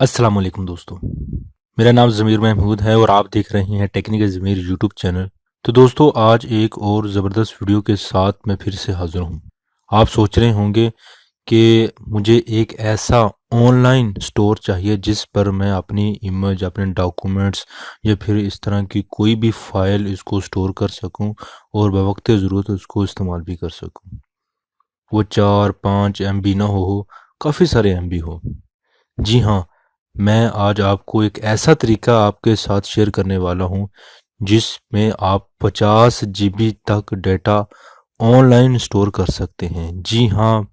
अस्सलाम वालेकुम दोस्तों। मेरा नाम ज़मीर महमूद है और आप देख रहे हैं टेक्निकल ज़मीर यूट्यूब चैनल। तो दोस्तों, आज एक और ज़बरदस्त वीडियो के साथ मैं फिर से हाज़िर हूँ। आप सोच रहे होंगे कि मुझे एक ऐसा ऑनलाइन स्टोर चाहिए जिस पर मैं अपनी इमेज, अपने डॉक्यूमेंट्स या फिर इस तरह की कोई भी फ़ाइल इसको स्टोर कर सकूँ और बवक़्त ज़रूरत उसको इस्तेमाल भी कर सकूँ। वो 4-5 MB ना हो, काफ़ी सारे MB हो। जी हाँ, मैं आज आपको एक ऐसा तरीका आपके साथ शेयर करने वाला हूँ, जिसमें आप 50 जीबी तक डेटा ऑनलाइन स्टोर कर सकते हैं। जी हाँ,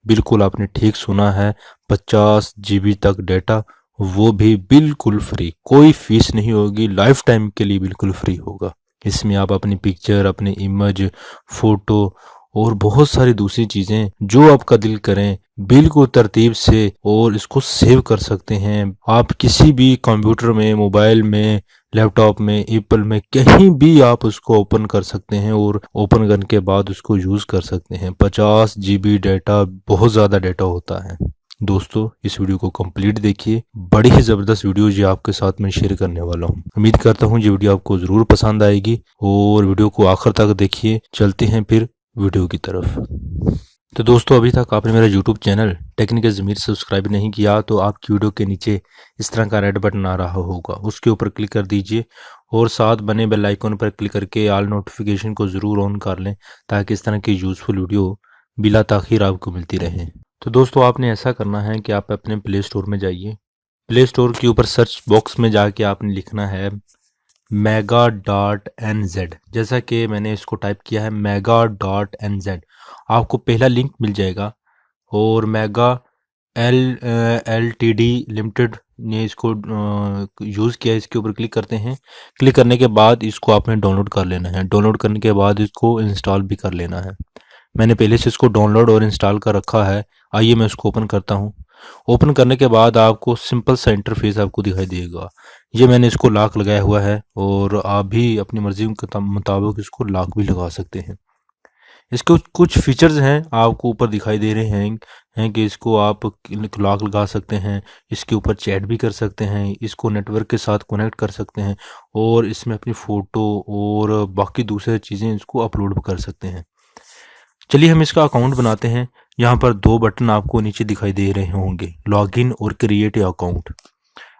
बिल्कुल आपने ठीक सुना है, 50 जीबी तक डेटा, वो भी बिल्कुल फ्री। कोई फीस नहीं होगी, लाइफ टाइम के लिए बिल्कुल फ्री होगा। इसमें आप अपनी पिक्चर, अपनी इमेज, फ़ोटो और बहुत सारी दूसरी चीज़ें जो आपका दिल करें बिल्कुल तरतीब से और इसको सेव कर सकते हैं। आप किसी भी कंप्यूटर में, मोबाइल में, लैपटॉप में, एप्पल में, कहीं भी आप उसको ओपन कर सकते हैं और ओपन करने के बाद उसको यूज़ कर सकते हैं। 50 जीबी डेटा बहुत ज़्यादा डेटा होता है। दोस्तों, इस वीडियो को कंप्लीट देखिए। बड़ी ही ज़बरदस्त वीडियो ये आपके साथ मैं शेयर करने वाला हूँ। उम्मीद करता हूँ ये वीडियो आपको ज़रूर पसंद आएगी और वीडियो को आखिर तक देखिए। चलते हैं फिर वीडियो की तरफ। तो दोस्तों, अभी तक आपने मेरा यूट्यूब चैनल टेक्निकल ज़मीर सब्सक्राइब नहीं किया तो आपकी वीडियो के नीचे इस तरह का रेड बटन आ रहा होगा, उसके ऊपर क्लिक कर दीजिए और साथ बने बेल आइकन पर क्लिक करके ऑल नोटिफिकेशन को ज़रूर ऑन कर लें, ताकि इस तरह की यूज़फुल वीडियो बिला ताख़ीर आपको मिलती रहे। तो दोस्तों, आपने ऐसा करना है कि आप अपने प्ले स्टोर में जाइए। प्ले स्टोर के ऊपर सर्च बॉक्स में जाके आपने लिखना है mega.nz। जैसा कि मैंने इसको टाइप किया है mega.nz, आपको पहला लिंक मिल जाएगा और मेगा LTD लिमिटेड ने इसको यूज़ किया है। इसके ऊपर क्लिक करते हैं। क्लिक करने के बाद इसको आपने डाउनलोड कर लेना है। डाउनलोड करने के बाद इसको इंस्टॉल भी कर लेना है। मैंने पहले से इसको डाउनलोड और इंस्टॉल कर रखा है। आइए मैं इसको ओपन करता हूँ। ओपन करने के बाद आपको सिंपल सा इंटरफेस आपको दिखाई देगा। ये मैंने इसको लॉक लगाया हुआ है और आप भी अपनी मर्जी के मुताबिक इसको लॉक भी लगा सकते हैं। इसके कुछ फीचर्स हैं आपको ऊपर दिखाई दे रहे हैं कि इसको आप लॉक लगा सकते हैं, इसके ऊपर चैट भी कर सकते हैं, इसको नेटवर्क के साथ कनेक्ट कर सकते हैं और इसमें अपनी फ़ोटो और बाकी दूसरी चीज़ें इसको अपलोड भी कर सकते हैं। चलिए हम इसका अकाउंट बनाते हैं। यहाँ पर 2 बटन आपको नीचे दिखाई दे रहे होंगे, लॉगिन और क्रिएट अकाउंट।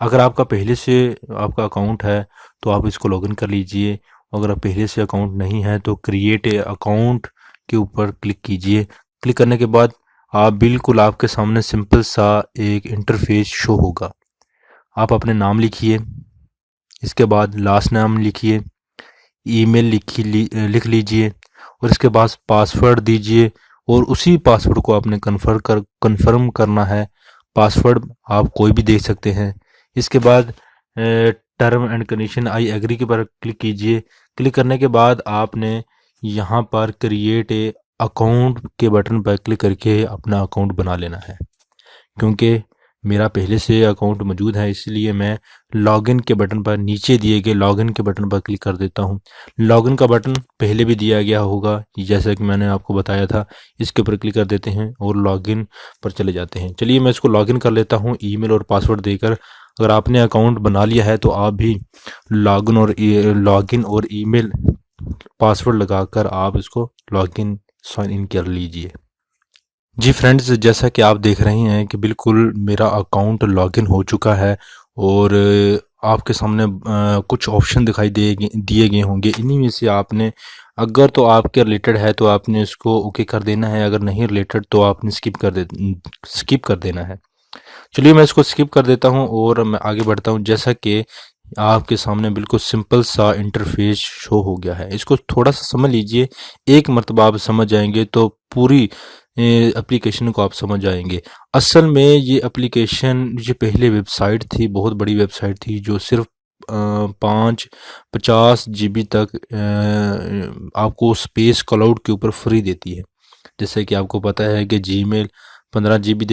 अगर आपका पहले से आपका अकाउंट है तो आप इसको लॉगिन कर लीजिए। अगर आप पहले से अकाउंट नहीं है तो क्रिएट अकाउंट के ऊपर क्लिक कीजिए। क्लिक करने के बाद आप बिल्कुल आपके सामने सिंपल सा एक इंटरफेस शो होगा। आप अपने नाम लिखिए, इसके बाद लास्ट नाम लिखिए, ईमेल लिख लीजिए और इसके बाद पासवर्ड दीजिए और उसी पासवर्ड को आपने कन्फर्म करना है। पासवर्ड आप कोई भी दे सकते हैं। इसके बाद term and condition I agree के पर क्लिक कीजिए। क्लिक करने के बाद आपने यहाँ पर क्रिएट ए अकाउंट के बटन पर क्लिक करके अपना अकाउंट बना लेना है। क्योंकि मेरा पहले से अकाउंट मौजूद है, इसलिए मैं लॉगिन के बटन पर, नीचे दिए गए लॉगिन के बटन पर क्लिक कर देता हूँ। लॉगिन का बटन पहले भी दिया गया होगा, जैसा कि मैंने आपको बताया था। इसके ऊपर क्लिक कर देते हैं और लॉगिन पर चले जाते हैं। चलिए मैं इसको लॉगिन कर लेता हूँ ईमेल और पासवर्ड देकर। अगर आपने अकाउंट बना लिया है तो आप भी लॉगिन और ईमेल पासवर्ड लगाकर आप इसको लॉगिन साइन इन कर लीजिए। जी फ्रेंड्स, जैसा कि आप देख रहे हैं कि बिल्कुल मेरा अकाउंट लॉगिन हो चुका है और आपके सामने कुछ ऑप्शन दिए गए होंगे। इन्हीं में से आपने, अगर तो आपके रिलेटेड है तो आपने इसको ओके कर देना है, अगर नहीं रिलेटेड तो आपने स्किप कर देना है। चलिए मैं इसको स्किप कर देता हूँ और मैं आगे बढ़ता हूँ। जैसा कि आपके सामने बिल्कुल सिंपल सा इंटरफेस शो हो गया है। इसको थोड़ा सा समझ लीजिए। एक मरतबा आप समझ जाएंगे तो पूरी एप्लीकेशन को आप समझ जाएंगे। असल में ये एप्लीकेशन, ये पहले वेबसाइट थी, बहुत बड़ी वेबसाइट थी, जो सिर्फ 50 जीबी तक आपको स्पेस क्लाउड के ऊपर फ्री देती है। जैसे कि आपको पता है कि जीमेल 15 जीबी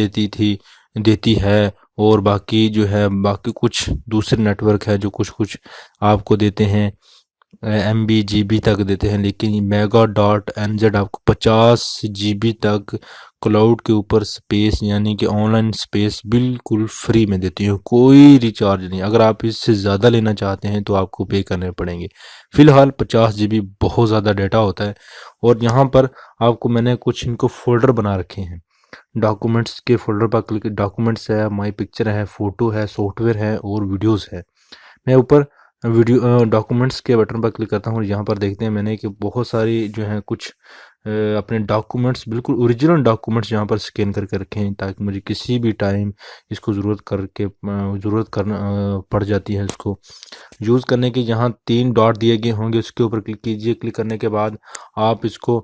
देती है और बाकी जो है, बाकी कुछ दूसरे नेटवर्क है जो कुछ आपको देते हैं। MB GB तक देते हैं, लेकिन Mega.NZ आपको 50 GB तक क्लाउड के ऊपर स्पेस यानी कि ऑनलाइन स्पेस बिल्कुल फ्री में देती है, कोई रिचार्ज नहीं। अगर आप इससे ज़्यादा लेना चाहते हैं तो आपको पे करने पड़ेंगे। फ़िलहाल 50 GB बहुत ज़्यादा डाटा होता है। और यहाँ पर आपको मैंने कुछ इनको फ़ोल्डर बना रखे हैं। डॉक्यूमेंट्स के फ़ोल्डर पर क्लिक, डॉक्यूमेंट्स है, माई पिक्चर है, फ़ोटो है, सॉफ्टवेयर है और वीडियोज़ है। मैं ऊपर वीडियो डॉक्यूमेंट्स के बटन पर क्लिक करता हूँ और यहाँ पर देखते हैं मैंने कि बहुत सारी जो है कुछ अपने डॉक्यूमेंट्स, बिल्कुल ओरिजिनल डॉक्यूमेंट्स यहाँ पर स्कैन करके रखे हैं, ताकि मुझे किसी भी टाइम इसको ज़रूरत करना पड़ जाती है। इसको यूज़ करने के यहाँ 3 डॉट दिए गए होंगे, उसके ऊपर क्लिक कीजिए। क्लिक करने के बाद आप इसको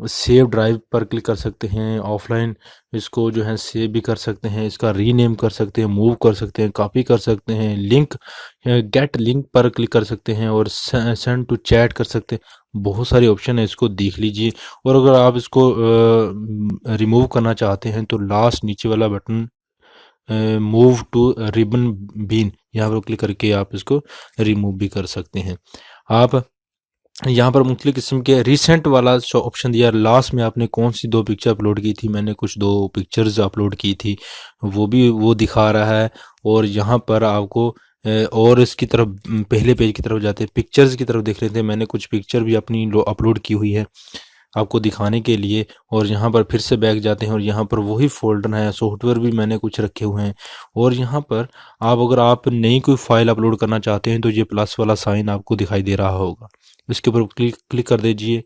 सेव ड्राइव पर क्लिक कर सकते हैं। ऑफलाइन इसको जो है सेव भी कर सकते हैं, इसका रीनेम कर सकते हैं, मूव कर सकते हैं, कॉपी कर सकते हैं, लिंक गेट लिंक पर क्लिक कर सकते हैं और सेंड टू चैट कर सकते हैं। बहुत सारे ऑप्शन है, इसको देख लीजिए। और अगर आप इसको रिमूव करना चाहते हैं तो लास्ट नीचे वाला button move to ribbon bin, यहाँ पर क्लिक करके आप इसको रिमूव भी कर सकते हैं। आप यहाँ पर मुख्तलिफ किस्म के रिसेंट वाला ऑप्शन दिया, लास्ट में आपने कौन सी 2 पिक्चर अपलोड की थी। मैंने कुछ 2 पिक्चर्स अपलोड की थी, वो दिखा रहा है। और यहाँ पर आपको और इसकी तरफ पहले पेज की तरफ जाते हैं, पिक्चर्स की तरफ देख लेते हैं। मैंने कुछ पिक्चर भी अपनी अपलोड की हुई है आपको दिखाने के लिए। और यहाँ पर फिर से बैक जाते हैं और यहाँ पर वही फोल्डर है, सॉफ्टवेयर भी मैंने कुछ रखे हुए हैं। और यहाँ पर अगर आप नई कोई फाइल अपलोड करना चाहते हैं तो ये प्लस वाला साइन आपको दिखाई दे रहा होगा, इसके ऊपर क्लिक कर दीजिए।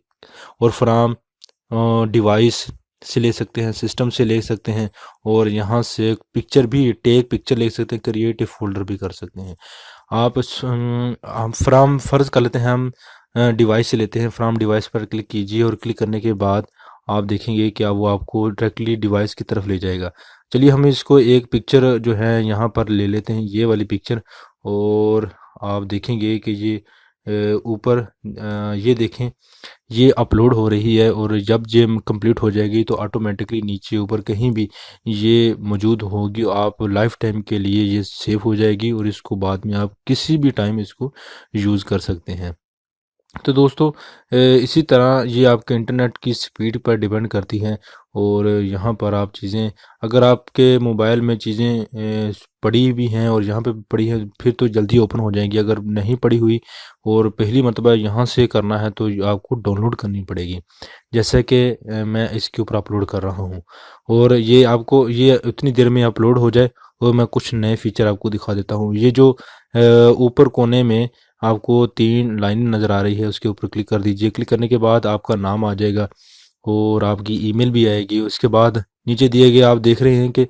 और फ्राम डिवाइस से ले सकते हैं, सिस्टम से ले सकते हैं, और यहाँ से पिक्चर भी टेक पिक्चर ले सकते हैं, क्रिएट ए फोल्डर भी कर सकते हैं आप। हम फ्राम फर्ज कर लेते हैं, हम डिवाइस से लेते हैं। फ्राम डिवाइस पर क्लिक कीजिए और क्लिक करने के बाद आप देखेंगे कि वो आपको डायरेक्टली डिवाइस की तरफ ले जाएगा। चलिए हम इसको एक पिक्चर जो है यहाँ पर ले लेते हैं, ये वाली पिक्चर। और आप देखेंगे कि ये ऊपर ये देखें, ये अपलोड हो रही है। और जब ये कंप्लीट हो जाएगी तो ऑटोमेटिकली नीचे ऊपर कहीं भी ये मौजूद होगी, आप लाइफ टाइम के लिए ये सेव हो जाएगी और इसको बाद में आप किसी भी टाइम इसको यूज़ कर सकते हैं। तो दोस्तों इसी तरह ये आपके इंटरनेट की स्पीड पर डिपेंड करती है। और यहाँ पर आप चीज़ें, अगर आपके मोबाइल में चीज़ें पड़ी भी हैं और यहाँ पे पड़ी है, फिर तो जल्दी ओपन हो जाएंगी। अगर नहीं पड़ी हुई और पहली मरतबा यहाँ से करना है तो आपको डाउनलोड करनी पड़ेगी, जैसे कि मैं इसके ऊपर अपलोड कर रहा हूँ। और ये आपको ये उतनी देर में अपलोड हो जाए और मैं कुछ नए फीचर आपको दिखा देता हूँ। ये जो ऊपर कोने में आपको 3 लाइन नज़र आ रही है, उसके ऊपर क्लिक कर दीजिए। क्लिक करने के बाद आपका नाम आ जाएगा और आपकी ईमेल भी आएगी। उसके बाद नीचे दिए गए आप देख रहे हैं कि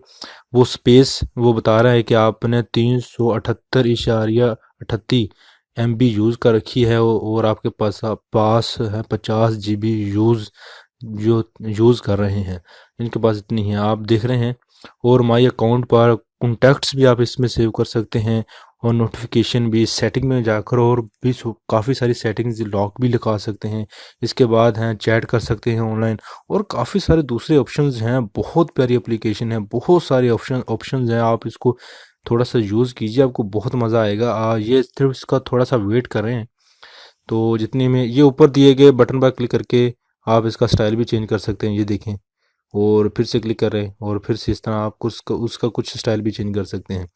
वो स्पेस वो बता रहा है कि आपने 378.38 MB यूज़ कर रखी है और आपके पास है 50 GB जो यूज़ कर रहे हैं, इनके पास इतनी है आप देख रहे हैं। और माई अकाउंट पर कॉन्टैक्ट्स भी आप इसमें सेव कर सकते हैं और नोटिफिकेशन भी सेटिंग में जाकर, और भी काफ़ी सारी सेटिंग्स लॉक भी लगा सकते हैं। इसके बाद हैं चैट कर सकते हैं ऑनलाइन, और काफ़ी सारे दूसरे ऑप्शंस हैं। बहुत प्यारी एप्लीकेशन है, बहुत सारे ऑप्शंस हैं। आप इसको थोड़ा सा यूज़ कीजिए, आपको बहुत मज़ा आएगा। ये सिर्फ इसका थोड़ा सा वेट करें तो जितने में ये ऊपर दिए गए बटन पर क्लिक करके आप इसका स्टाइल भी चेंज कर सकते हैं, ये देखें। और फिर से क्लिक कर रहे हैं और फिर से इस तरह आप उसका कुछ स्टाइल भी चेंज कर सकते हैं।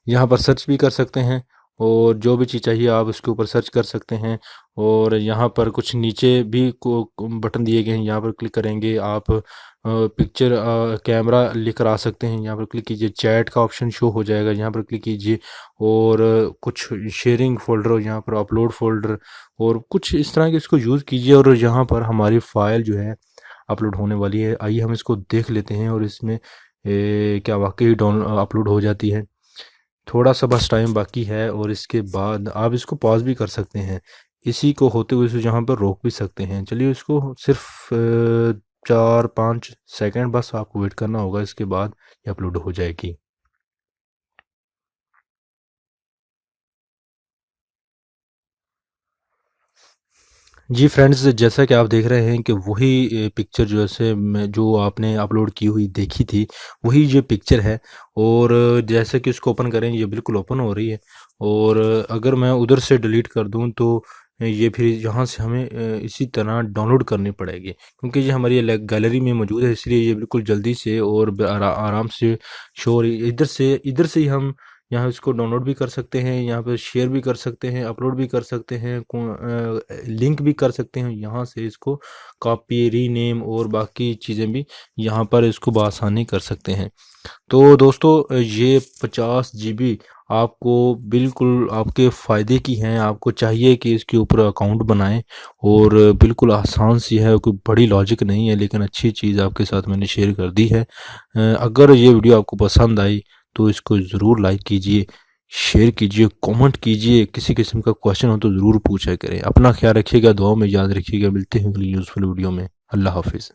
यहाँ पर सर्च भी कर सकते हैं और जो भी चीज़ चाहिए आप उसके ऊपर सर्च कर सकते हैं। और यहाँ पर कुछ नीचे भी बटन दिए गए हैं, यहाँ पर क्लिक करेंगे आप पिक्चर कैमरा लेकर आ सकते हैं। यहाँ पर क्लिक कीजिए, चैट का ऑप्शन शो हो जाएगा, यहाँ पर क्लिक कीजिए। और कुछ शेयरिंग फोल्डर और यहाँ पर अपलोड फोल्डर और कुछ इस तरह के इसको यूज़ कीजिए। और यहाँ पर हमारी फ़ाइल जो है अपलोड होने वाली है, आइए हम इसको देख लेते हैं। और इसमें क्या वाकई डाउन अपलोड हो जाती है। थोड़ा सा बस टाइम बाकी है और इसके बाद आप इसको पॉज भी कर सकते हैं, इसी को होते हुए इसे जहाँ पर रोक भी सकते हैं। चलिए इसको सिर्फ 4-5 सेकंड बस आपको वेट करना होगा, इसके बाद ये अपलोड हो जाएगी। जी फ्रेंड्स, जैसा कि आप देख रहे हैं कि वही पिक्चर जो आपने अपलोड की हुई देखी थी, वही ये पिक्चर है। और जैसे कि इसको ओपन करें, ये बिल्कुल ओपन हो रही है। और अगर मैं उधर से डिलीट कर दूं तो ये फिर यहाँ से हमें इसी तरह डाउनलोड करनी पड़ेगी, क्योंकि ये हमारी गैलरी में मौजूद है, इसलिए ये बिल्कुल जल्दी से और आराम से शो हो रही है। इधर से ही हम यहाँ इसको डाउनलोड भी कर सकते हैं, यहाँ पर शेयर भी कर सकते हैं, अपलोड भी कर सकते हैं, लिंक भी कर सकते हैं। यहाँ से इसको कॉपी, रीनेम और बाकी चीज़ें भी यहाँ पर इसको बआसानी कर सकते हैं। तो दोस्तों ये 50 GB आपको बिल्कुल आपके फ़ायदे की हैं। आपको चाहिए कि इसके ऊपर अकाउंट बनाएं, और बिल्कुल आसान सी है, कोई बड़ी लॉजिक नहीं है, लेकिन अच्छी चीज़ आपके साथ मैंने शेयर कर दी है। अगर ये वीडियो आपको पसंद आई तो इसको ज़रूर लाइक कीजिए, शेयर कीजिए, कमेंट कीजिए। किसी किस्म का क्वेश्चन हो तो ज़रूर पूछा करें। अपना ख्याल रखिएगा, दुआ में याद रखिएगा। मिलते हैं अगली यूज़फुल वीडियो में। अल्लाह हाफिज़।